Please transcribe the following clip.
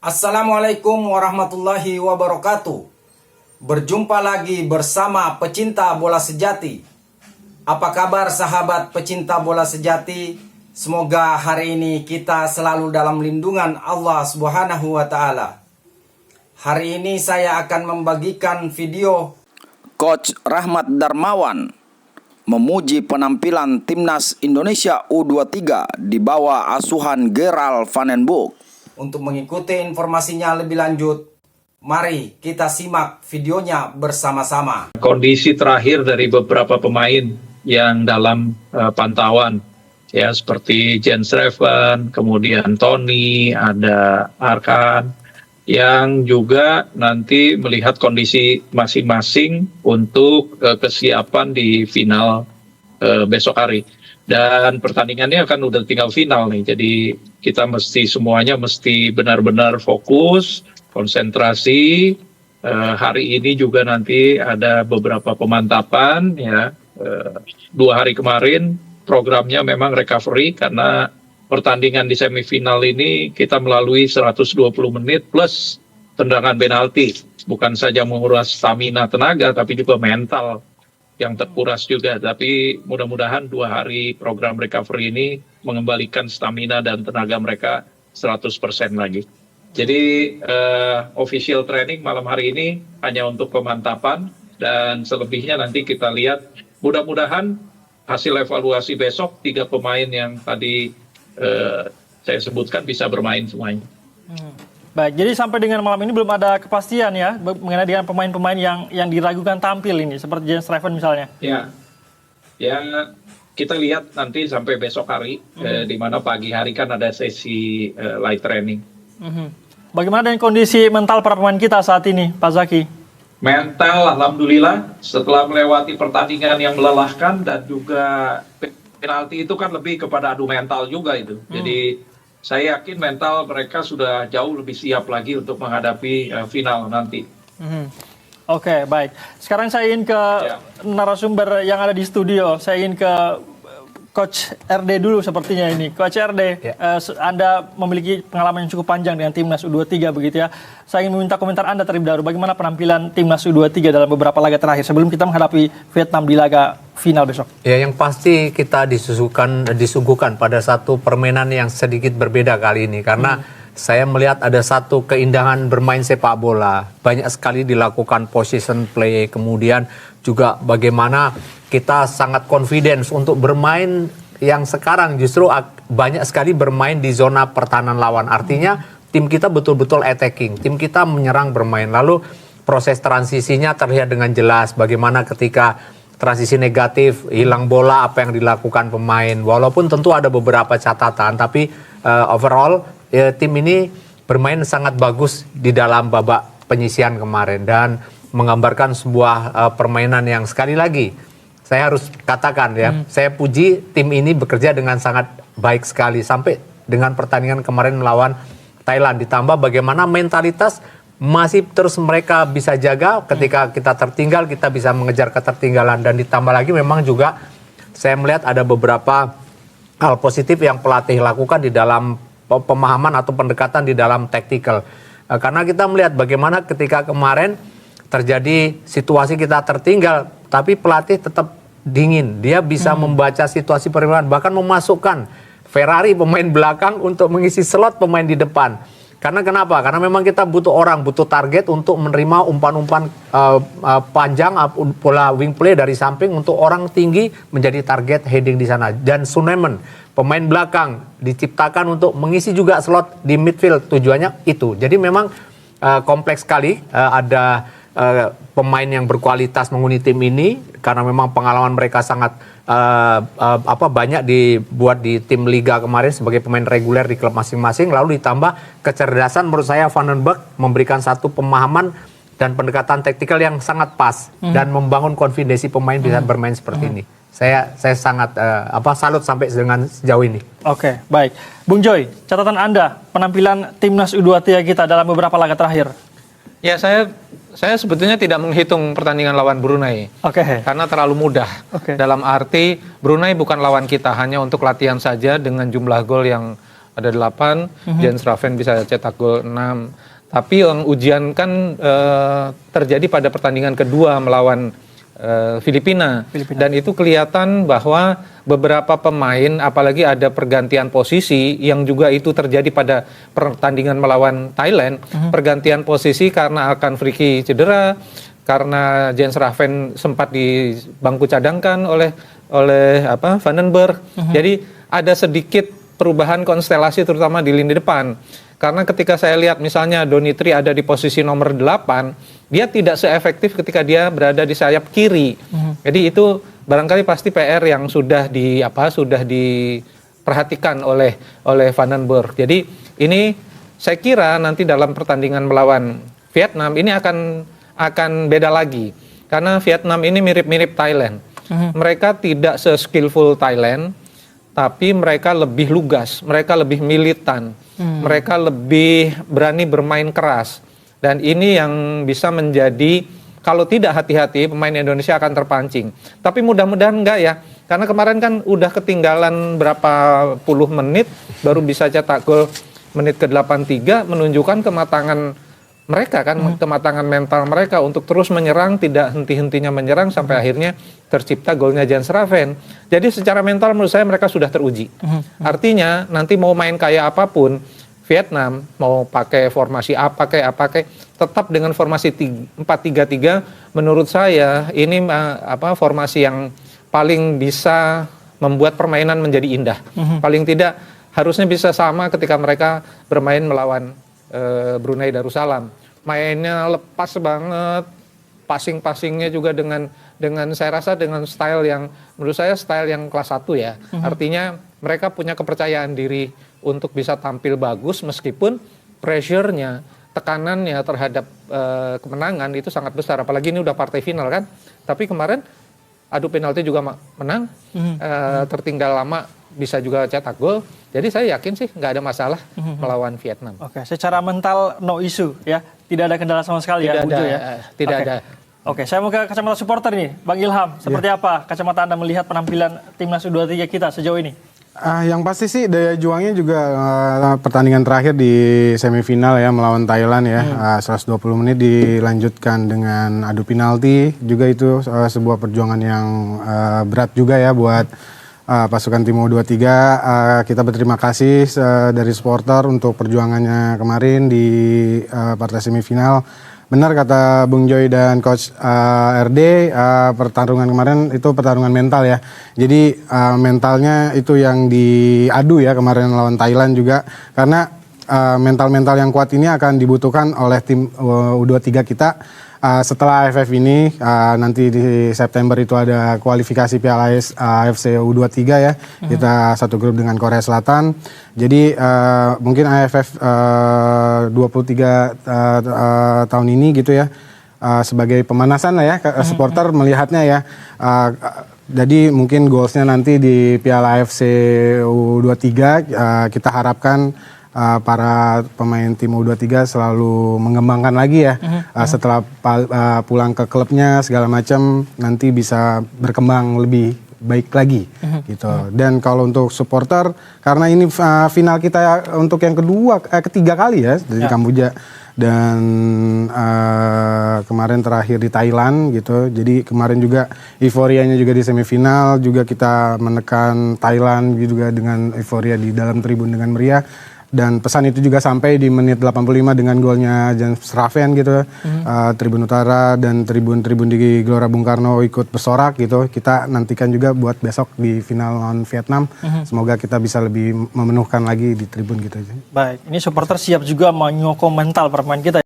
Assalamualaikum warahmatullahi wabarakatuh. Berjumpa lagi bersama pecinta bola sejati. Apa kabar sahabat pecinta bola sejati? Semoga hari ini kita selalu dalam lindungan Allah Subhanahu wa taala. Hari ini saya akan membagikan video Coach Rahmat Darmawan memuji penampilan Timnas Indonesia U23 di bawah asuhan Gerald van den Bosch. Untuk mengikuti informasinya lebih lanjut, mari kita simak videonya bersama-sama. Kondisi terakhir dari beberapa pemain yang dalam pantauan, ya seperti Jens Reven, kemudian Tony, ada Arkan, yang juga nanti melihat kondisi masing-masing untuk kesiapan di final besok hari. Dan pertandingannya kan udah tinggal final nih, jadi kita semuanya mesti benar-benar fokus, konsentrasi. Hari ini juga nanti ada beberapa pemantapan, ya. 2 hari kemarin programnya memang recovery karena pertandingan di semifinal ini kita melalui 120 menit plus tendangan penalti. Bukan saja menguras stamina tenaga, tapi juga mental yang terkuras juga. Tapi mudah-mudahan 2 hari program recovery ini mengembalikan stamina dan tenaga mereka 100% lagi. Jadi official training malam hari ini hanya untuk pemantapan, dan selebihnya nanti kita lihat. Mudah-mudahan hasil evaluasi besok 3 pemain yang tadi saya sebutkan bisa bermain semuanya. Baik, jadi sampai dengan malam ini belum ada kepastian ya mengenai dengan pemain-pemain yang diragukan tampil ini, seperti Jens Reven misalnya. Ya, kita lihat nanti sampai besok hari, di mana pagi hari kan ada sesi light training. Bagaimana dengan kondisi mental para pemain kita saat ini, Pak Zaki? Mental, alhamdulillah, setelah melewati pertandingan yang melelahkan dan juga penalti itu kan lebih kepada adu mental juga itu. Jadi saya yakin mental mereka sudah jauh lebih siap lagi untuk menghadapi final nanti. Oke, baik. Sekarang saya ingin ke narasumber yang ada di studio. Saya ingin ke Coach RD dulu sepertinya ini. Coach RD, Anda memiliki pengalaman yang cukup panjang dengan Timnas U23 begitu ya. Saya ingin meminta komentar Anda terlebih dahulu. Bagaimana penampilan Timnas U23 dalam beberapa laga terakhir sebelum kita menghadapi Vietnam di laga final besok? Ya, yang pasti kita disuguhkan pada satu permainan yang sedikit berbeda kali ini. Karena saya melihat ada satu keindahan bermain sepak bola. Banyak sekali dilakukan position play, kemudian juga bagaimana kita sangat confidence untuk bermain yang sekarang justru banyak sekali bermain di zona pertahanan lawan. Artinya tim kita betul-betul attacking, tim kita menyerang bermain. Lalu proses transisinya terlihat dengan jelas bagaimana ketika transisi negatif, hilang bola apa yang dilakukan pemain. Walaupun tentu ada beberapa catatan, tapi overall tim ini bermain sangat bagus di dalam babak penyisian kemarin dan menggambarkan sebuah permainan yang sekali lagi saya harus katakan ya, saya puji tim ini bekerja dengan sangat baik sekali sampai dengan pertandingan kemarin melawan Thailand. Ditambah bagaimana mentalitas masih terus mereka bisa jaga ketika kita tertinggal, kita bisa mengejar ketertinggalan. Dan ditambah lagi memang juga saya melihat ada beberapa hal positif yang pelatih lakukan di dalam pemahaman atau pendekatan di dalam tactical. Karena kita melihat bagaimana ketika kemarin terjadi situasi kita tertinggal, tapi pelatih tetap dingin. Dia bisa membaca situasi permainan, bahkan memasukkan Ferrari pemain belakang untuk mengisi slot pemain di depan. Karena kenapa? Karena memang kita butuh orang, butuh target untuk menerima umpan-umpan panjang, pola wing play dari samping untuk orang tinggi menjadi target heading di sana. Dan Sunemen, pemain belakang, diciptakan untuk mengisi juga slot di midfield. Tujuannya itu. Jadi memang kompleks sekali ada pemain yang berkualitas menghuni tim ini karena memang pengalaman mereka sangat banyak dibuat di tim liga kemarin sebagai pemain reguler di klub masing-masing. Lalu ditambah kecerdasan menurut saya Van den Bosch memberikan satu pemahaman dan pendekatan taktikal yang sangat pas dan membangun konfidensi pemain bisa bermain seperti ini. Saya sangat salut sampai dengan sejauh ini. Oke, baik. Bung Joy, catatan Anda penampilan Timnas U23 kita dalam beberapa laga terakhir? Ya, saya sebetulnya tidak menghitung pertandingan lawan Brunei. Karena terlalu mudah. Dalam arti Brunei bukan lawan kita, hanya untuk latihan saja dengan jumlah gol yang ada 8, Jens Raven bisa cetak gol 6. Tapi yang ujian kan terjadi pada pertandingan kedua melawan Filipina. Dan itu kelihatan bahwa beberapa pemain, apalagi ada pergantian posisi yang juga itu terjadi pada pertandingan melawan Thailand. Pergantian posisi karena Akan Friki cedera, karena Jens Raven sempat di bangku cadangkan oleh Vandenberg. Jadi ada sedikit perubahan konstelasi terutama di lini depan. Karena ketika saya lihat misalnya Donitri ada di posisi nomor 8, dia tidak seefektif ketika dia berada di sayap kiri. Jadi itu barangkali pasti PR yang sudah diperhatikan oleh Vandenberg. Jadi ini saya kira nanti dalam pertandingan melawan Vietnam ini akan beda lagi. Karena Vietnam ini mirip-mirip Thailand. Mereka tidak se-skillful Thailand, tapi mereka lebih lugas, mereka lebih militan, mereka lebih berani bermain keras. Dan ini yang bisa menjadi, kalau tidak hati-hati, pemain Indonesia akan terpancing. Tapi mudah-mudahan enggak ya, karena kemarin kan udah ketinggalan berapa puluh menit, baru bisa cetak gol menit ke-83, menunjukkan kematangan mereka kan, kematangan mental mereka untuk terus menyerang, tidak henti-hentinya menyerang sampai akhirnya tercipta golnya Jens Raven. Jadi secara mental menurut saya mereka sudah teruji. Artinya nanti mau main kayak apapun, Vietnam mau pakai formasi apa kayak tetap dengan formasi 4-3-3 menurut saya ini formasi yang paling bisa membuat permainan menjadi indah. Paling tidak harusnya bisa sama ketika mereka bermain melawan Brunei Darussalam. Mainnya lepas banget, passing-passingnya juga dengan saya rasa dengan style yang menurut saya style yang kelas 1 ya. Artinya mereka punya kepercayaan diri untuk bisa tampil bagus meskipun pressure-nya, tekanannya terhadap kemenangan itu sangat besar. Apalagi ini udah partai final kan. Tapi kemarin adu penalti juga menang, tertinggal lama bisa juga cetak gol. Jadi saya yakin sih nggak ada masalah melawan Vietnam. Oke, secara mental no issue ya, tidak ada kendala sama sekali ya, Bujo ya. Tidak ada. Oke, saya mau ke kacamata supporter nih, Bang Ilham. Seperti apa kacamata Anda melihat penampilan timnas U23 kita sejauh ini? Yang pasti sih daya juangnya juga pertandingan terakhir di semifinal ya melawan Thailand ya, 120 menit dilanjutkan dengan adu penalti, juga itu sebuah perjuangan yang berat juga ya buat pasukan tim U23. Kita berterima kasih dari supporter untuk perjuangannya kemarin di partai semifinal. Benar kata Bung Joy dan Coach RD, pertarungan kemarin itu pertarungan mental ya. Jadi mentalnya itu yang diadu ya kemarin lawan Thailand juga. Karena mental-mental yang kuat ini akan dibutuhkan oleh tim U23 kita. Setelah AFF ini nanti di September itu ada kualifikasi Piala AFC U23 ya. Kita satu grup dengan Korea Selatan. Jadi mungkin AFF 23 tahun ini gitu ya sebagai pemanasan lah ya supporter melihatnya ya. Jadi mungkin goalsnya nanti di Piala AFC U23 kita harapkan para pemain tim U23 selalu mengembangkan lagi ya setelah pulang ke klubnya segala macam nanti bisa berkembang lebih baik lagi gitu. Dan kalau untuk supporter karena ini final kita untuk yang ketiga kali ya dari Kamboja dan kemarin terakhir di Thailand gitu. Jadi kemarin juga euforianya juga di semifinal juga kita menekan Thailand juga dengan euforia di dalam tribun dengan meriah. Dan pesan itu juga sampai di menit 85 dengan golnya Jens Raven gitu. Tribun Utara dan tribun-tribun di Gelora Bung Karno ikut bersorak gitu. Kita nantikan juga buat besok di final lawan Vietnam. Semoga kita bisa lebih memenuhkan lagi di tribun gitu. Baik, ini supporter siap juga menyokong mental permain kita.